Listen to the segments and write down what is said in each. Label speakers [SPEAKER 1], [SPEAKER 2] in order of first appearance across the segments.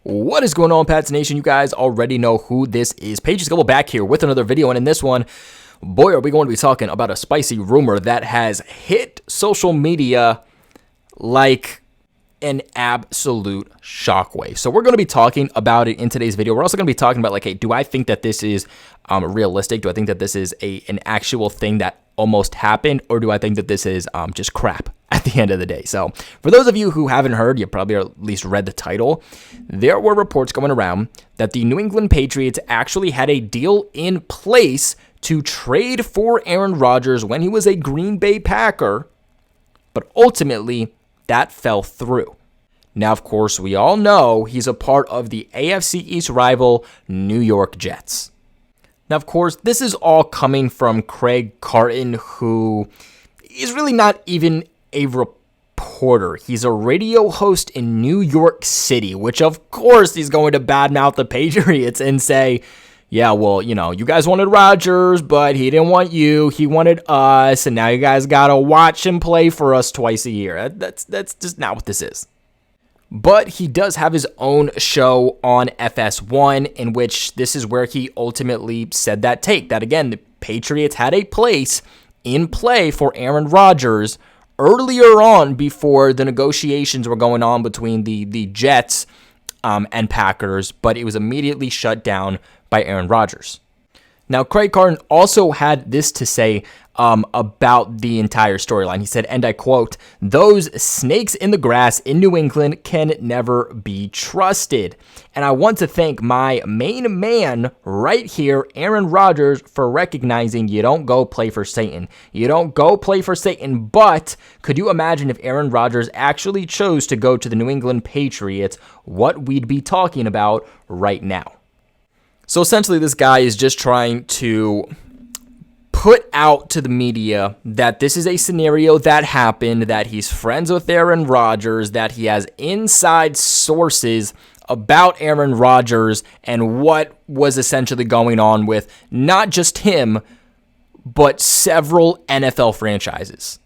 [SPEAKER 1] What is going on, Pats Nation? You guys already know who this is. Paige Scobble back here with another video, and in this one, boy, are we going to be talking about a spicy rumor that has hit social media like an absolute shockwave. So we're going to be talking about it in today's video. We're also going to be talking about, like, hey, do I think that this is realistic? Do I think that this is an actual thing that almost happened, or do I think that this is just crap at the end of the day? So for those of you who haven't heard, you probably at least read the title. There were reports going around that the New England Patriots actually had a deal in place to trade for Aaron Rodgers when he was a Green Bay Packer, but ultimately that fell through. Now, of course, we all know he's a part of the AFC East rival New York Jets. Now, of course, this is all coming from Craig Carton, who is really not even a reporter. He's a radio host in New York City, which, of course, he's going to badmouth the Patriots and say, yeah, well, you know, you guys wanted Rodgers, but he didn't want you. He wanted us, and now you guys got to watch him play for us twice a year. That's just not what this is. But he does have his own show on FS1, in which this is where he ultimately said that take. That, again, the Patriots had a place in play for Aaron Rodgers earlier on before the negotiations were going on between the Jets and Packers, but it was immediately shut down by Aaron Rodgers. Now, Craig Carton also had this to say about the entire storyline. He said, and I quote, "Those snakes in the grass in New England can never be trusted. And I want to thank my main man right here, Aaron Rodgers, for recognizing you don't go play for Satan. You don't go play for Satan. But could you imagine if Aaron Rodgers actually chose to go to the New England Patriots, what we'd be talking about right now?" So essentially, this guy is just trying to put out to the media that this is a scenario that happened, that he's friends with Aaron Rodgers, that he has inside sources about Aaron Rodgers and what was essentially going on with not just him, but several NFL franchises.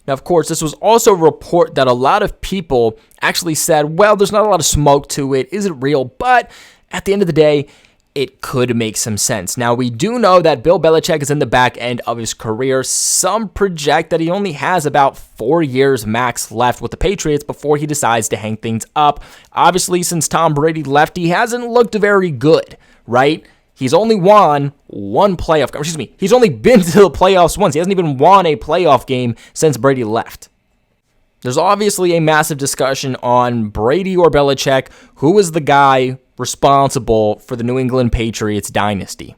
[SPEAKER 1] Now, of course, this was also a report that a lot of people actually said, well, there's not a lot of smoke to it. Is it real? But at the end of the day, it could make some sense. Now, we do know that Bill Belichick is in the back end of his career. Some project that he only has about 4 years max left with the Patriots before he decides to hang things up. Obviously, since Tom Brady left, he hasn't looked very good, right? He's only won one playoff. He's only been to the playoffs once. He hasn't even won a playoff game since Brady left. There's obviously a massive discussion on Brady or Belichick. Who was the guy responsible for the New England Patriots dynasty?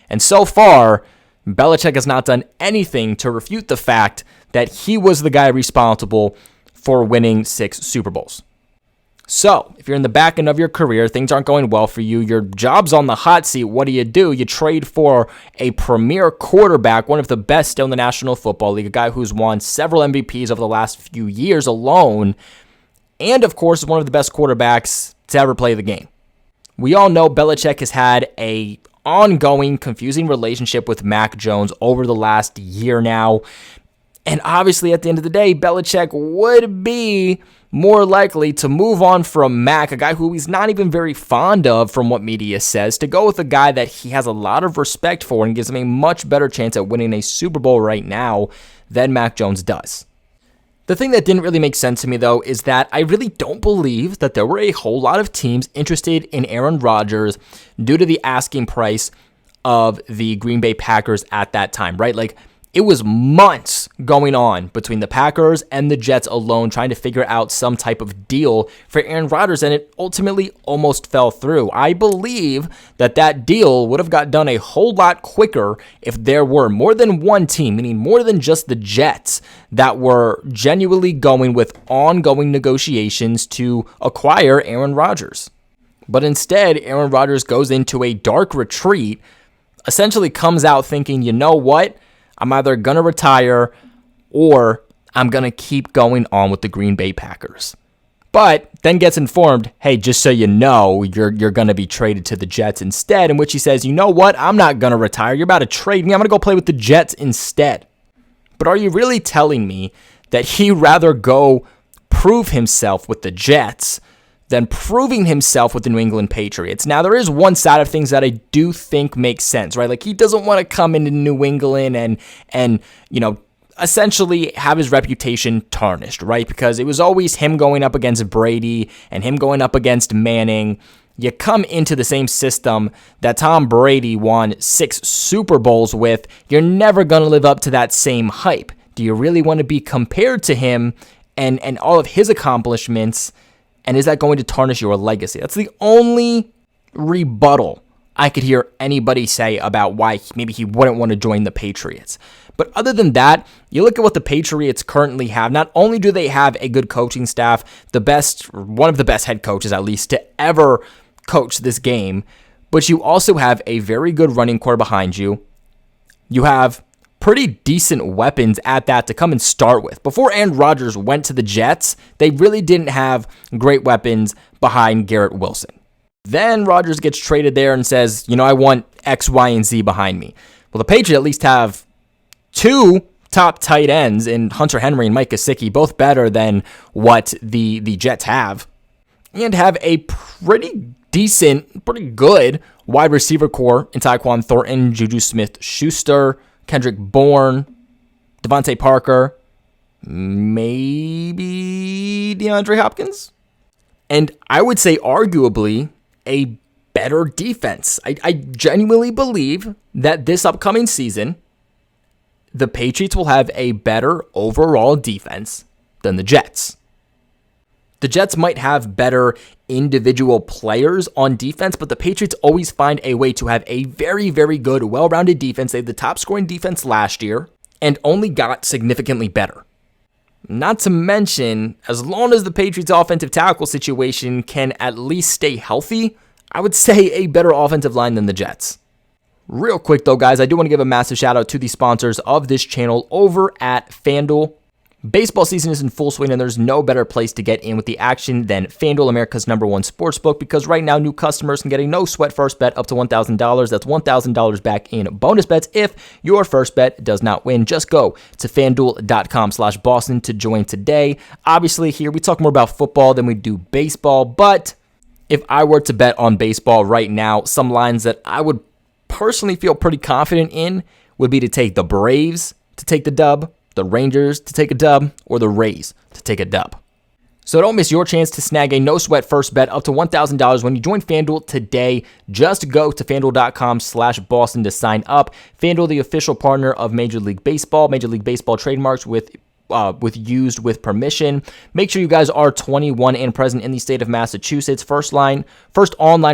[SPEAKER 1] And so far, Belichick has not done anything to refute the fact that he was the guy responsible for winning 6 Super Bowls. So, if you're in the back end of your career, things aren't going well for you, your job's on the hot seat, what do? You trade for a premier quarterback, one of the best still in the National Football League, a guy who's won several MVPs over the last few years alone, and of course, one of the best quarterbacks to ever play the game. We all know Belichick has had a ongoing, confusing relationship with Mac Jones over the last year now. And obviously, at the end of the day, Belichick would be more likely to move on from Mac, a guy who he's not even very fond of from what media says, to go with a guy that he has a lot of respect for and gives him a much better chance at winning a Super Bowl right now than Mac Jones does. The thing that didn't really make sense to me, though, is that I really don't believe that there were a whole lot of teams interested in Aaron Rodgers due to the asking price of the Green Bay Packers at that time, right? Like, it was months going on between the Packers and the Jets alone trying to figure out some type of deal for Aaron Rodgers, and it ultimately almost fell through. I believe that that deal would have got done a whole lot quicker if there were more than one team, meaning more than just the Jets, that were genuinely going with ongoing negotiations to acquire Aaron Rodgers. But instead, Aaron Rodgers goes into a dark retreat, essentially comes out thinking, you know what? I'm either going to retire or I'm going to keep going on with the Green Bay Packers. But then gets informed, hey, just so you know, you're going to be traded to the Jets instead, in which he says, you know what, I'm not going to retire. You're about to trade me. I'm going to go play with the Jets instead. But are you really telling me that he'd rather go prove himself with the Jets than proving himself with the New England Patriots. Now, there is one side of things that I do think makes sense, right? Like, he doesn't want to come into New England and essentially have his reputation tarnished, right? Because it was always him going up against Brady and him going up against Manning. You come into the same system that Tom Brady won 6 Super Bowls with, you're never going to live up to that same hype. Do you really want to be compared to him and all of his accomplishments? And is that going to tarnish your legacy? That's the only rebuttal I could hear anybody say about why maybe he wouldn't want to join the Patriots. But other than that, you look at what the Patriots currently have. Not only do they have a good coaching staff, one of the best head coaches at least to ever coach this game, but you also have a very good running core behind you. You have pretty decent weapons at that to come and start with. Before Aaron Rodgers went to the Jets, they really didn't have great weapons behind Garrett Wilson. Then Rodgers gets traded there and says, I want X, Y, and Z behind me. Well, the Patriots at least have 2 top tight ends in Hunter Henry and Mike Gesicki, both better than what the Jets have, and have a pretty good wide receiver core in Tyquan Thornton, Juju Smith-Schuster, Kendrick Bourne, Devontae Parker, maybe DeAndre Hopkins, and I would say arguably a better defense. I genuinely believe that this upcoming season, the Patriots will have a better overall defense than the Jets. The Jets might have better individual players on defense, but the Patriots always find a way to have a very, very good, well-rounded defense. They had the top scoring defense last year and only got significantly better. Not to mention, as long as the Patriots' offensive tackle situation can at least stay healthy, I would say a better offensive line than the Jets. Real quick though, guys, I do want to give a massive shout out to the sponsors of this channel over at FanDuel. Baseball season is in full swing, and there's no better place to get in with the action than FanDuel, America's #1 sportsbook, because right now new customers can get a no-sweat first bet up to $1,000. That's $1,000 back in bonus bets if your first bet does not win. Just go to FanDuel.com/Boston to join today. Obviously, here we talk more about football than we do baseball, but if I were to bet on baseball right now, some lines that I would personally feel pretty confident in would be to take the Braves to take the dub, the Rangers to take a dub, or the Rays to take a dub. So don't miss your chance to snag a no-sweat first bet up to $1,000 when you join FanDuel today. Just go to FanDuel.com/Boston to sign up. FanDuel, the official partner of Major League Baseball. Major League Baseball trademarks used with permission. Make sure you guys are 21 and present in the state of Massachusetts. First online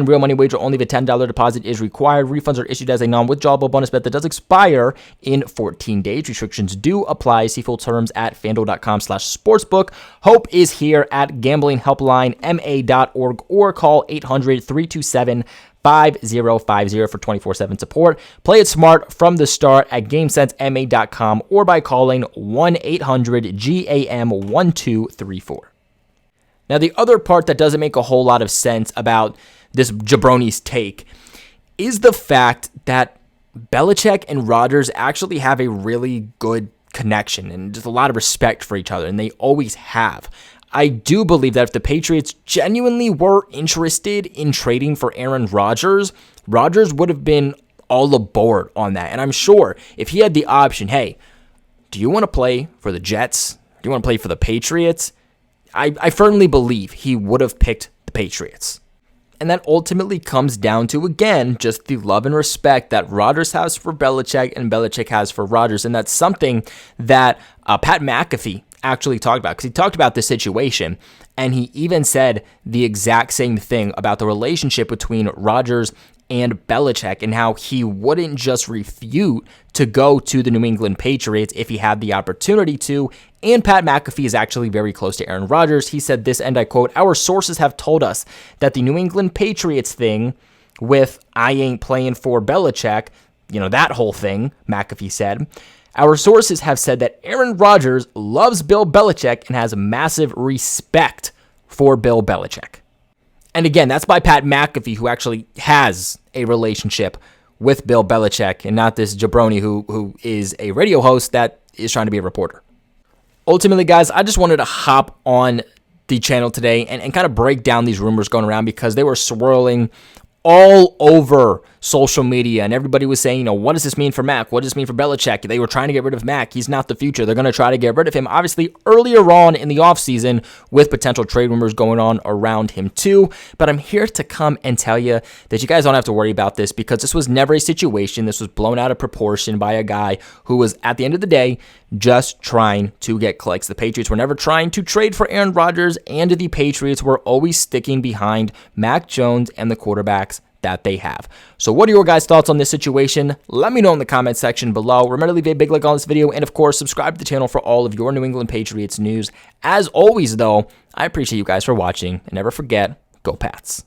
[SPEAKER 1] real money wager, only if a $10 deposit is required. Refunds are issued as a non-withdrawable bonus bet that does expire in 14 days. Restrictions do apply. See full terms at FanDuel.com/sportsbook. Hope is here at Gambling Helpline, ma.org, or call 800-327-5050 for 24/7 support. Play it smart from the start at GameSenseMA.com or by calling 1-800-GAM-1234. Now, the other part that doesn't make a whole lot of sense about this jabroni's take is the fact that Belichick and Rodgers actually have a really good connection and just a lot of respect for each other, and they always have. I do believe that if the Patriots genuinely were interested in trading for Aaron Rodgers, Rodgers would have been all aboard on that. And I'm sure if he had the option, hey, do you want to play for the Jets? Do you want to play for the Patriots? I firmly believe he would have picked the Patriots. And that ultimately comes down to, again, just the love and respect that Rodgers has for Belichick and Belichick has for Rodgers. And that's something that Pat McAfee actually talked about, because he talked about this situation, and he even said the exact same thing about the relationship between Rodgers and Belichick and how he wouldn't just refute to go to the New England Patriots if he had the opportunity to. And Pat McAfee is actually very close to Aaron Rodgers. He said this, and I quote, "Our sources have told us that the New England Patriots thing with I ain't playing for Belichick, that whole thing," McAfee said, "Our sources have said that Aaron Rodgers loves Bill Belichick and has massive respect for Bill Belichick." And again, that's by Pat McAfee, who actually has a relationship with Bill Belichick and not this jabroni who is a radio host that is trying to be a reporter. Ultimately, guys, I just wanted to hop on the channel today and kind of break down these rumors going around, because they were swirling all over social media, and everybody was saying, what does this mean for Mac? What does this mean for Belichick? They were trying to get rid of Mac. He's not the future. They're going to try to get rid of him. Obviously, earlier on in the offseason, with potential trade rumors going on around him too. But I'm here to come and tell you that you guys don't have to worry about this, because this was never a situation. This was blown out of proportion by a guy who was, at the end of the day, just trying to get clicks. The Patriots were never trying to trade for Aaron Rodgers, and the Patriots were always sticking behind Mac Jones and the quarterbacks that they have. So what are your guys' thoughts on this situation? Let me know in the comment section below. Remember to leave a big like on this video, and of course, subscribe to the channel for all of your New England Patriots news. As always, though, I appreciate you guys for watching, and never forget, go Pats.